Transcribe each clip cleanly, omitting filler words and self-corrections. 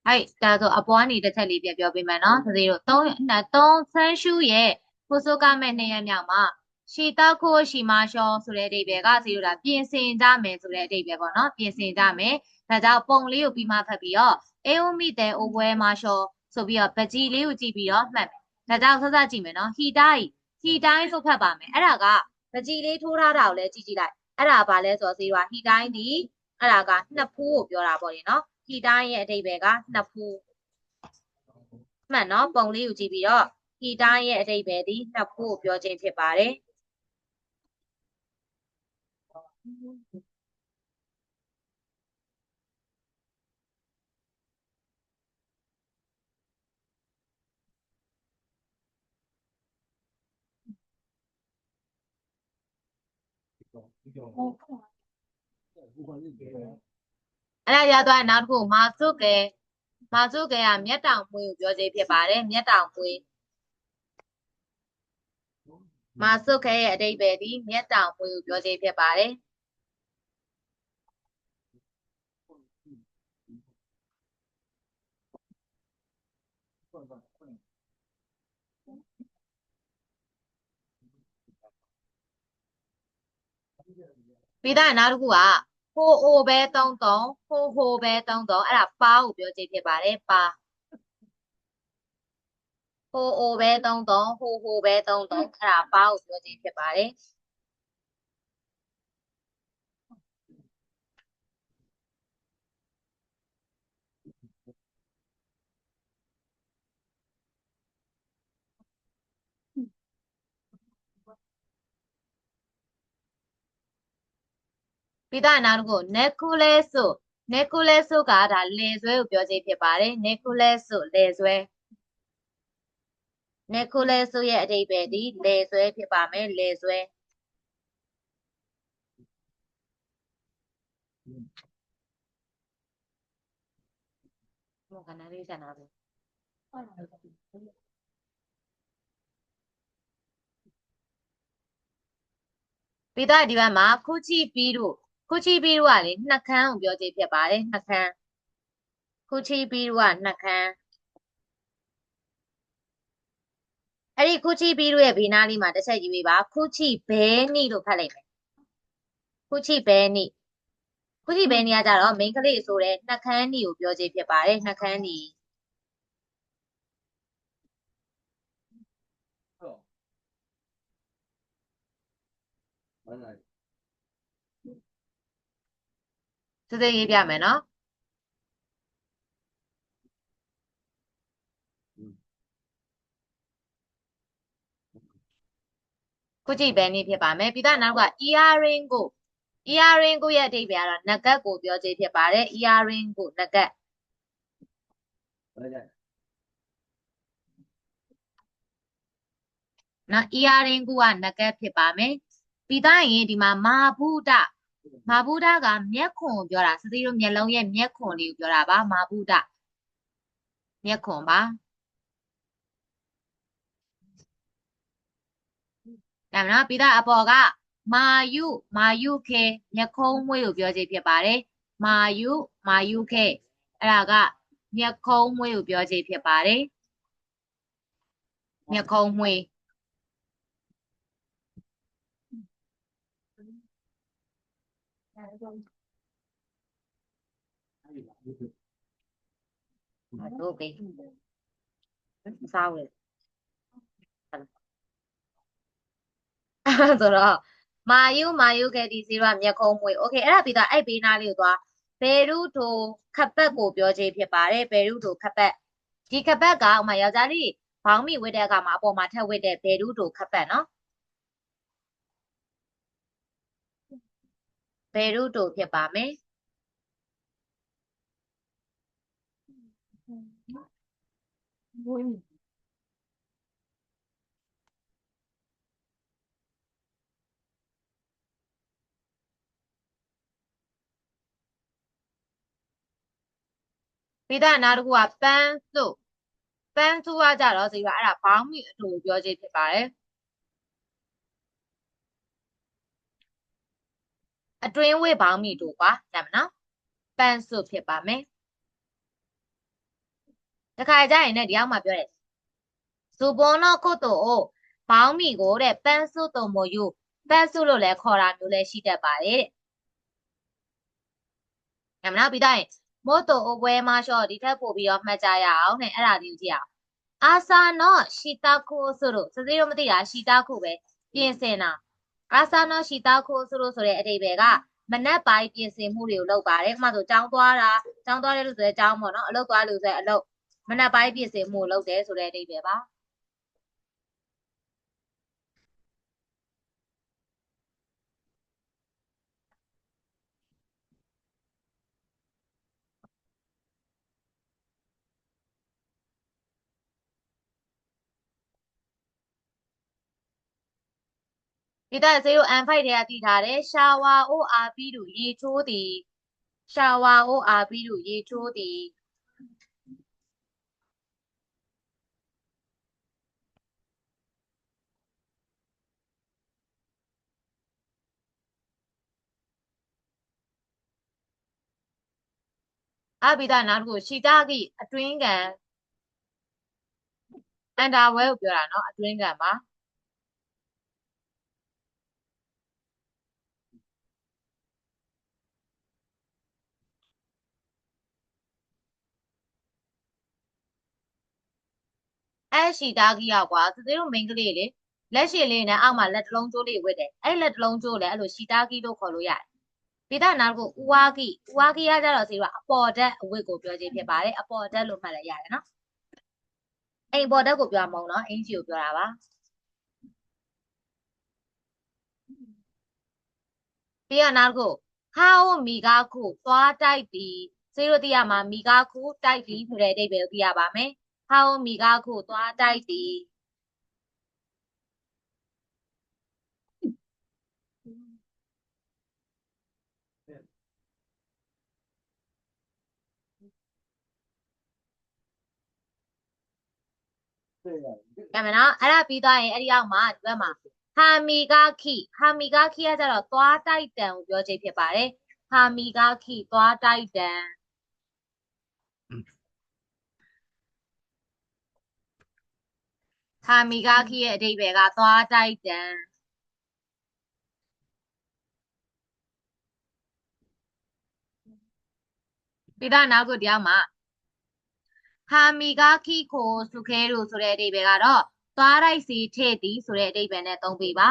ဒါဆိုအပွားနေတစ်ချက်လေးပြပြောပေးမယ်နော်သတိတို့3ဆန်းရှူရဲ့ကိုစိုးကမဲ့2ရက်မြောက်မှာရှီတာခိုရှီမာရှောဆိုတဲ့အဓိပ္ပာယ်ကသတိတို့ဒါပြင်ဆင်ကြမယ်ဆိုတဲ့အဓိပ္ပာယ်ပေါ့နော်ပြင်ဆင်ကြမယ်ဒါကြောင့်ပုံလေးကိုပြီးမှဖတ်ပြီးတော့အေဝမိတဲ့အိုပွဲမာရှောဆိုပြီးတော့ပကြီးလေးကိုကြည့်ပြီးတော့မှတ်မယ်ဒါကြောင့်စစကြည့်မယ်နော်ဟီတိုင်းဆိုဖတ်ပါမယ်အဲ့ဒါကပကြီးလေးထိုးထားတာကိုလည်းကြည့်လိုက်အဲ့ဒါဘာလဲဆိုတော့သတိတို့ဟီတိုင်းဒီအဲ့ဒါကနှစ်ဖူးကိုပြောတာပေါ့လေနော်ဟီတိုင်းရဲ့အဓိပ္ပာယ်ကနှစ်ဖူးမှန်နော်ပုံလေးကိုကြည့်ပြီးတော့ဟီတိုင်းရဲ့အဓိပ္ပာယ်ဒီနှစ်ဖူးကိုပြောခြင်းဖြစ်ပါတယ်အဲ့ဒါရသွားနောက်တစ်ခုမာစုကဲကမျက်တောင်မွေးကိုပြောခြင်းဖြစ်ပါတယ်မျက်တောင်မွေးမာစုခဲရဲ့အဓိပ္ပာယ်ဒီမျက်တောင်မွေးကိုပြောခြင်းဖြစ်ပါတယ်ပြီးသားနောက်တစ်ခုကဟိုအိုပဲ33ဟိုပဲ33အဲ့ဒါပါကိုပြောခြင်းဖြစ်ပါတယ်ပါဟိုအိုပဲ33ဟိုပဲ33အဲ့ဒါပါကိုပြောခြင်းဖြစ်ပါတယ်ပြီးသားနောက်တစ်ခုnecklace ကဒါလည်ဆွဲကိုပြောခြင်းဖြစ်ပါတယ် necklace လည်ဆွဲ necklace ရဲ့အဓိပ္ပာယ်ဒီလည်ဆွဲဖြစ်ပါမယ်လည်ဆွဲခဏလေးဆက်နာပြီပြီးတော့ဒီဘက်မှာခုချီပီးတို့ကလေနှက်ခမ်းကိုပြောခြင်းဖြစ်ပါတယ်နှက်ခမ်းခုချီပီးတို့ကနှက်ခမ်းအဲ့ဒီခုချီပီးတို့ရဲ့ဘေးနားလေးမှာတစ်ချက်ယူပေးပါခုချီဘဲနီလို့ဖတ်လိုက်မယ်ခုချီဘဲနီကကြတော့မိန်းကလေးဆိုတဲ့နှက်ခမ်းနီကိုပြောခြင်းဖြစ်ပါတယ်နှက်ခမ်းနီစစရေးပြမယ်နော်ခုကြည့်ပဲနည်းဖြစ်ပါမယ်ပြီးတော့နောက်က earring ကိုရဲ့အဓိပ္ပာယ်ကတော့နဂတ်ကိုပြောခြင်းဖြစ်ပါတယ် earring ကိုနဂတ်နော် earring ကိုကနဂတ်ဖြစ်ပါမယ်ပြီးတော့ရင်ဒီမှာမာဘူဒကမျက်ခွန်ကိုပြောတာစသီးတို့မျက်လုံးရဲ့မျက်ခွန်လေးကိုပြောတာပါမာဘူဒမျက်ခွန်ပါဒါမှနော်ပြီးတော့အပေါ်ကမာယုခဲမျက်ခုံးမွေးကိုပြောခြင်းဖြစ်ပါတယ်မာယုခဲအဲ့ဒါကမျက်ခုံးမွေးကိုပြောခြင်းဖြစ်ပါတယ်မျက်ခုံးမွေးတို့ပဲစားဦးလေဆိုတော့မာယုခဲဒီစီရောမျက်ခုံးမွေးโอเคအဲ့ဒါပြီးတော့အဲ့ဘေးနားလေးကိုသွားဘေရုထိုခပတ်ကိုပြောခြင်းဖြစ်ပါတယ်ဘေရုထိုခပတ်ဒီခပတ်ကဥမာယောက်ျားလေးဘောင်းမီဝတ်တဲ့အခါမှာအပေါ်မှာထပ်ဝတ်တဲ့ဘေရုထိုခပတ်နော်ဘေရုထိုဖြစ်ပါမယ်ပြီးတော့နောက်တစ်ခုကပန်းစုကကြတော့ဒီကအဲ့ဒါဘောင်းမီအတူပြောခြင်းဖြစ်ပါတယ်အတွင်းဝေးဘောင်းမီတို့ကွာဒါမနော်ပန်းစုဖြစ်ပါမယ် တခါကြရင်လည်းဒီအောက်မှာပြောတယ်ဇူပွန်တော့ခုတ်တို့အိုဘောင်းမီကိုတဲ့ပန်းစုတုံမို့ယူပန်းစုလို့လည်းခေါ်တာမျိုးလည်းရှိတတ်ပါတယ်တဲ့။မနော်ပြီးတော့ရင်မို့တို့အိုပွဲမှာရှော့ဒီထက်ပို့ပြီးတော့မှတ်ကြရအောင်တဲ့အဲ့ဒါလေးကြည့်အောင်အာဆာနောရှီတာခိုဆိုလို့စစေးတော့မသိတာရှီတာခိုပဲပြင်ဆင်တာအာဆာနောရှီတာခိုဆိုလို့ဆိုတဲ့အဓိပ္ပာယ်ကမနက်ပိုင်းပြင်ဆင်မှုတွေကိုလုပ်ပါတယ်။ဥပမာဆိုကြောင်းသွားတာကြောင်းသွားတယ်လို့ဆိုရဲကြောင်းပေါ့နော်အလုပ်သွားလို့ဆိုရဲအလုပ်မနက်ပိုင်းပြင်ဆင်မှုလုပ်တယ်ဆိုတဲ့အဓိပ္ပာယ်ပါဒီတဲ့ဈေးကို N5 တွေကတည်ထားတယ်ရှာဝါအိုအာပြီးသူရေချိုးသည်ရှာဝါအိုအာပြီးသူရေချိုးသည်အဲ့ပြီးတော့နောက်တစ်ခုရှီတာကီအတွင်းကန်အန်ဒါဝဲကိုပြောတာနော်အတွင်းကန်ပါအဲ့ရှီတာကီကကွာသူတို့မိန်းကလေးလေလက်ရှိလေးနဲ့အောက်မှာလက်တစ်လုံးကျိုးလေးဝတ်တယ်အဲ့လက်တစ်လုံးကျိုးလေအဲ့လိုရှီတာကီလို့ခေါ်လို့ရတယ်ပြီးတော့နောက်တစ်ခုဥဝါကီကကြတော့စီကအပေါ်ဓာတ်အဝတ်ကိုပြောခြင်းဖြစ်ပါတယ်အပေါ်ဓာတ်လို့မှတ်လိုက်ရတယ်နော်အိမ်ပေါ်ဓာတ်ကိုပြောမှာမဟုတ်နော်အင်ဂျီကိုပြောတာပါပြီးတော့နောက်တစ်ခုဟာအိုမီကာခုသွားတိုက်သည်စေတို့သိရမှာမီကာခုတိုက်သည်ဆိုတဲ့အဓိပ္ပာယ်ကိုသိရပါမယ်ဟာအိုမီကာခုသွားတိုက်သည်ရမယ်နော်အဲ့ဒါပြီးသွားရင်အဲ့ဒီအောက်မှာဒီဘက်မှာဟာမီကာခိကကြတော့သွားတိုက်တံကိုပြောခြင်းဖြစ်ပါတယ်ဟာမီကာခိသွားတိုက်တံဟာမီကာခိရဲ့အဓိပ္ပာယ်ကသွားတိုက်တံပြီးတော့နောက်ခုဒီအောက်မှာဟာမီကာခိကိုစုခဲလို့ဆိုတဲ့အဓိပ္ပာယ်ကတော့သွားတိုက်စီထည့်သည်ဆိုတဲ့အဓိပ္ပာယ်နဲ့သုံးပေးပါ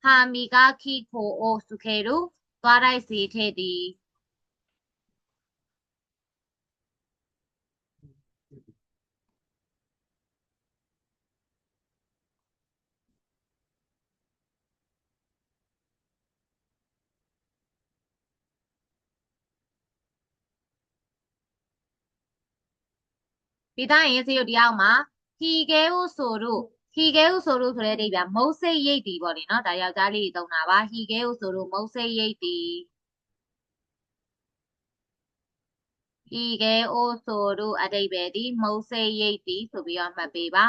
ဟာမီကာခိကိုအိုစုခဲလို့သွားတိုက်စီထည့်သည်ပြီးသားရင်စီတို့ဒီအောက်မှာဟီကဲဟုဆိုတို့ဆိုတဲ့အဓိပ္ပာယ်မုတ်စိတ်ရိတ်တီပေါ့လေနော်ဒါယောက်ျားလေးတွေသုံးတာပါဟီကဲဟုဆိုတို့မုတ်စိတ်ရိတ်တီဟီကဲအိုဆိုတို့အဓိပ္ပာယ်ဒီမုတ်စိတ်ရိတ်တီဆိုပြီးတော့မှတ်ပေးပါ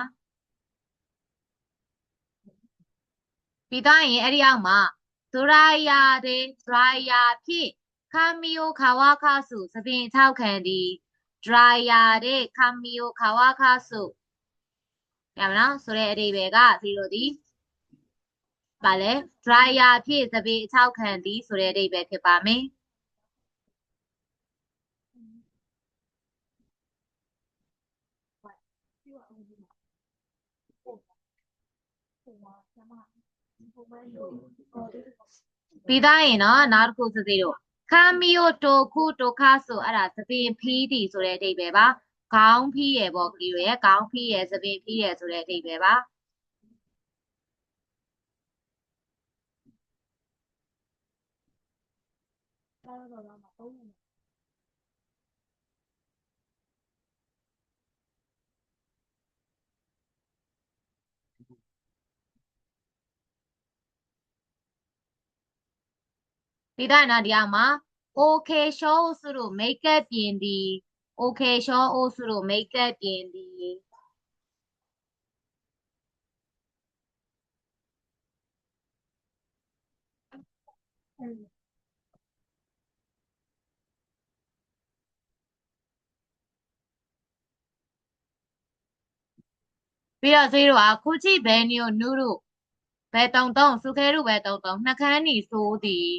ပြီးသားရင်အဲ့ဒီအောက်မှာဒရာယာတဲ့ဒရာယာဖြင့်ခမီယိုခါဝါခါစုသပင်ထောက်ခံသည်ဒရာယာတဲ့ခမီယိုခါဝါခါစုရမလားဆိုတဲ့အဓိပ္ပာယ်ကဒီလိုဒီပါလဲ dryer ဖြင့်သပေအထောက်ခံသည်ဆိုတဲ့အဓိပ္ပာယ်ဖြစ်ပါမယ်ပြီးသားရင်နော်နောက်တစ်ခုစသေးတော့ခါမီယိုတိုခုတိုခါဆိုအဲ့ဒါသပင်ဖီးသည်ဆိုတဲ့အဓိပ္ပာယ်ပါခေါင်းဖီးရယ်ပေါ့ကလေးရယ်ခေါင်းဖီးရယ်သပင်ဖီးရယ်ဆိုတဲ့အဓိပ္ပာယ်ပါပြီးသားရင်နော်ဒီအောင်မှာ okay show ဆိုလို့ makeup ပြင်သည် okay show ဆိုလို့ makeup ပြင်သည် ပြီးတော့သေးတို့ကခုချိဘဲနီကိုနုတို့ဘဲတုံတုံစုခဲတို့ဘဲတုံတုံနှကန်းနီဆိုးသည်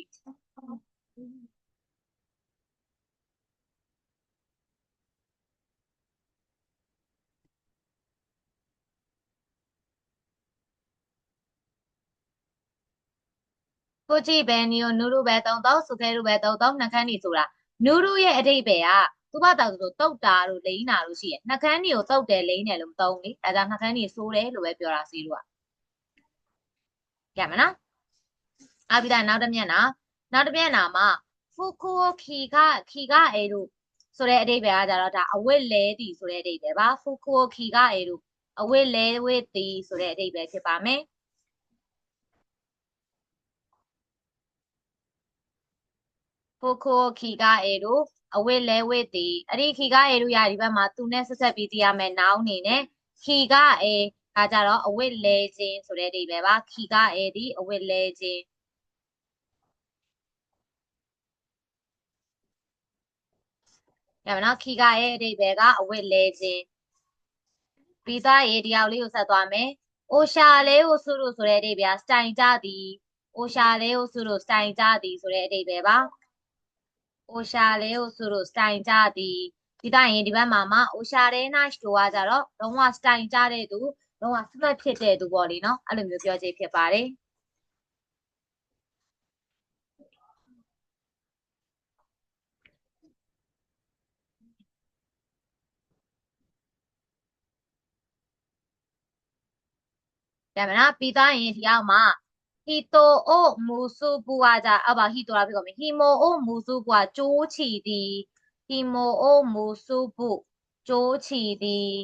ကိုကြည့်ပဲနီယိုနူရူပဲတုံတုံစုခဲရူပဲတုံတုံနှကန်းနီဆိုတာနူရူရဲ့အတိတ်ပဲကသူ့ဘာတောင်ဆိုတုတ်တာလို့လိမ့်တာလို့ရှိရနှကန်းနီကိုတုတ်တယ်လိမ့်တယ်လို့မသုံးလေဒါကြောင့်နှကန်းနီဆိုးတယ်လို့ပဲပြောတာစီးလို့ရမနော်အပြီးတော့နောက်တစ်မျက်နှာမှာဖူကူခီကအဲတို့ဆိုတဲ့အတိတ်ပဲကကြတော့ဒါအဝစ်လဲတည်ဆိုတဲ့အတိတ်ပဲပါဖူကူခီကအဲတို့အဝစ်လဲဝစ်တည်ဆိုတဲ့အတိတ်ပဲဖြစ်ပါမယ်ဖူကူခီကအဲတို့အဝစ်လဲဝစ်တည်အဲ့ဒီခီကအဲတို့ရဒီဘက်မှာသူနဲ့ဆက်ဆက်ပြီးသိရမယ်နောင်အနေနဲ့ခီကအဲဒါကြတော့အဝစ်လဲခြင်းဆိုတဲ့အတိတ်ပဲပါခီကအဲဒီအဝစ်လဲခြင်းရပါတော့ခီကရဲ့အတိတ်ပဲကအဝစ်လဲခြင်းပြီးသားရေဒီယောက်လေးကိုဆက်သွားမယ်အိုရှာလေးကိုစုလို့ဆိုတဲ့အတိတ်ပဲစတိုင်ကြသည်အိုရှာလေးကိုစုလို့စတိုင်ကြသည်ဆိုတဲ့အတိတ်ပဲပါအိုရှာလေးကိုစုလို့စတိုင်ကြသည်ဒီတိုင်းရင်ဒီဘက်မှာအိုရှာတဲ့ nice တို့ကကြတော့လုံးဝစတိုင်ကြတဲ့သူလုံးဝဆွတ်ဖြစ်တဲ့သူပေါ့လေနော်အဲ့လိုမျိုးပြောချင်ဖြစ်ပါတယ်ဒါမှနော်ပြီးသားရင်ဒီအောက်မှာဟီတိုအိုမူစုပူကကြအဘဟီတိုလာဖြစ်ကုန်ပြီဟီမိုအိုမူစုပူကကျိုးချီသည်ဟီမိုအိုမူစုပူကျိုးချီသည်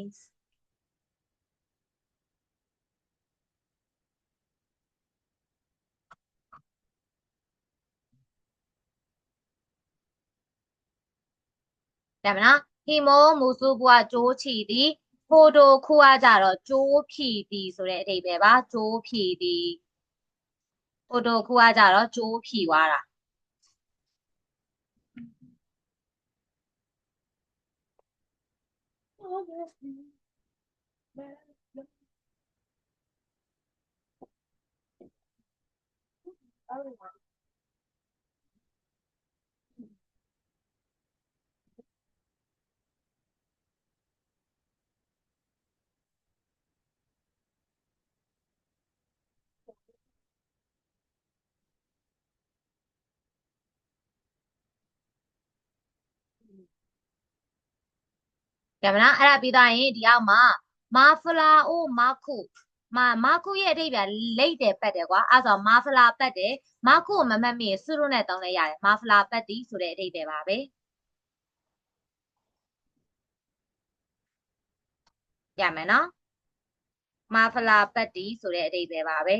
ဒါမှနော်ဟီမိုမူစုပူကကျိုးချီသည်ဖိုတိုခုကကြတော့ကျိုးဖြီသည်ဆိုတဲ့အဓိပ္ပာယ်ပါကျိုးဖြီသည်ဖိုတိုခုကကြတော့ကျိုးဖြီသွားတာဒါမှနော်အဲ့ဒါပြီးသားရင်ဒီအောက်မှာမာဖလာအိုမာခုမာခုရဲ့အဓိပ္ပာယ်လိတ်တယ်ပတ်တယ်ကွာအဲ့ဆိုမာဖလာပတ်တယ်မာခုကိုမမှတ်မိရင်စုလို့နဲ့တောင်းလဲရတယ်မာဖလာပတ်တီဆိုတဲ့အဓိပ္ပာယ်ပါပဲရမယ်နော်မာဖလာပတ်တီဆိုတဲ့အဓိပ္ပာယ်ပါပဲ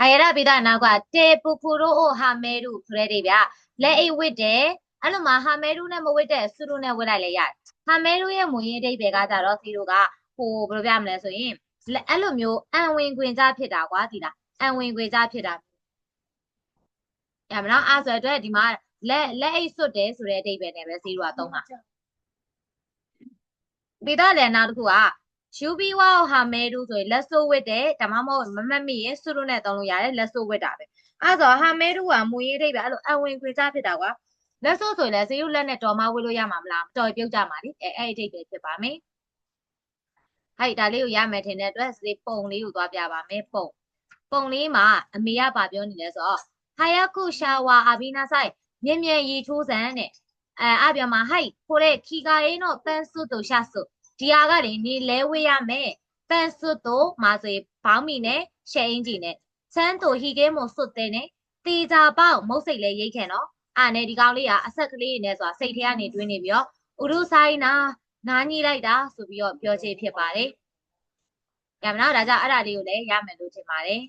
အရပိဒါနောက်ကတေပူကူရိုအိုဟာမဲရုဆိုတဲ့အိဗ်လက်အိတ်ဝစ်တယ်အဲ့လိုမှဟာမဲရုနဲ့မဝစ်တဲ့စုတို့နဲ့ဝစ်လိုက်လဲရတယ်ဟာမဲရုရဲ့မူရင်းအဓိပ္ပာယ်ကကြတော့စီတို့ကဟိုဘယ်လိုပြမလဲဆိုရင်အဲ့လိုမျိုးအံဝင်ခွင်ကြဖြစ်တာကွာဒီလားအံဝင်ခွင်ကြဖြစ်တာရမလားအဲ့ဆိုတော့ဒီမှာလက်အိတ်စွတ်တယ်ဆိုတဲ့အဓိပ္ပာယ်နဲ့ပဲစီတို့ကသုံးတာပြီးတော့လည်းနောက်တစ်ခုကယူဘီဝါဟာမဲတူဆိုရင်လက်ဆိုးဝစ်တယ်ဒါမှမဟုတ်မမတ်မိရင်စုလို့နဲ့သုံးလို့ရတယ်လက်ဆိုးဝစ်တာပဲအဲ့ဆိုဟာမဲတူကမူရင်းအိဗ်ပဲအဲ့လိုအဝင်ခွေကြဖြစ်တာကွာလက်ဆိုးဆိုရင်လည်းဇီရုလက်နဲ့တော်မဝစ်လို့ရမှာမလားတော်ပြုတ်ကြမှာလीအဲ့အိဗ်ပဲဖြစ်ပါမယ်ဟဲ့ဒါလေးကိုရမယ်ထင်တဲ့အတွက်စေပုံလေးကိုသွားပြပါမယ်ပုံလေးမှာအမေကဗာပြောနေလဲဆိုတော့ဟာယကုရှာဝါအဘိနာဆိုင်မြင်မြန်ရီထိုးစံတဲ့အပြောမှာဟိုက်ခိုတဲ့ခီကာရင်းတော့ပန်းစုတို့ရှာစုဒီဟာကလေနေလဲဝေးရမယ်ပန်းစုတို့မှာဆိုရင်ဘောင်းမီနဲ့ရှယ်အင်ဂျီနဲ့ချမ်းတို့ဟီကဲမို့စွတ်တဲ့နဲ့တေချာပေါက်မုတ်စိတ်လဲရိတ်ခဲ့နော်နဲ့ဒီကောင်လေးကအဆက်ကလေးနဲ့ဆိုတာစိတ်ထဲကနေတွင်းနေပြီးတော့ဥရုဆိုင်နားညှိလိုက်တာဆိုပြီးတော့ပြောချင်ဖြစ်ပါတယ်ရမလားဒါကြောင့်အဲ့ဒါလေးကိုလည်းရမယ်လို့ထင်ပါတယ်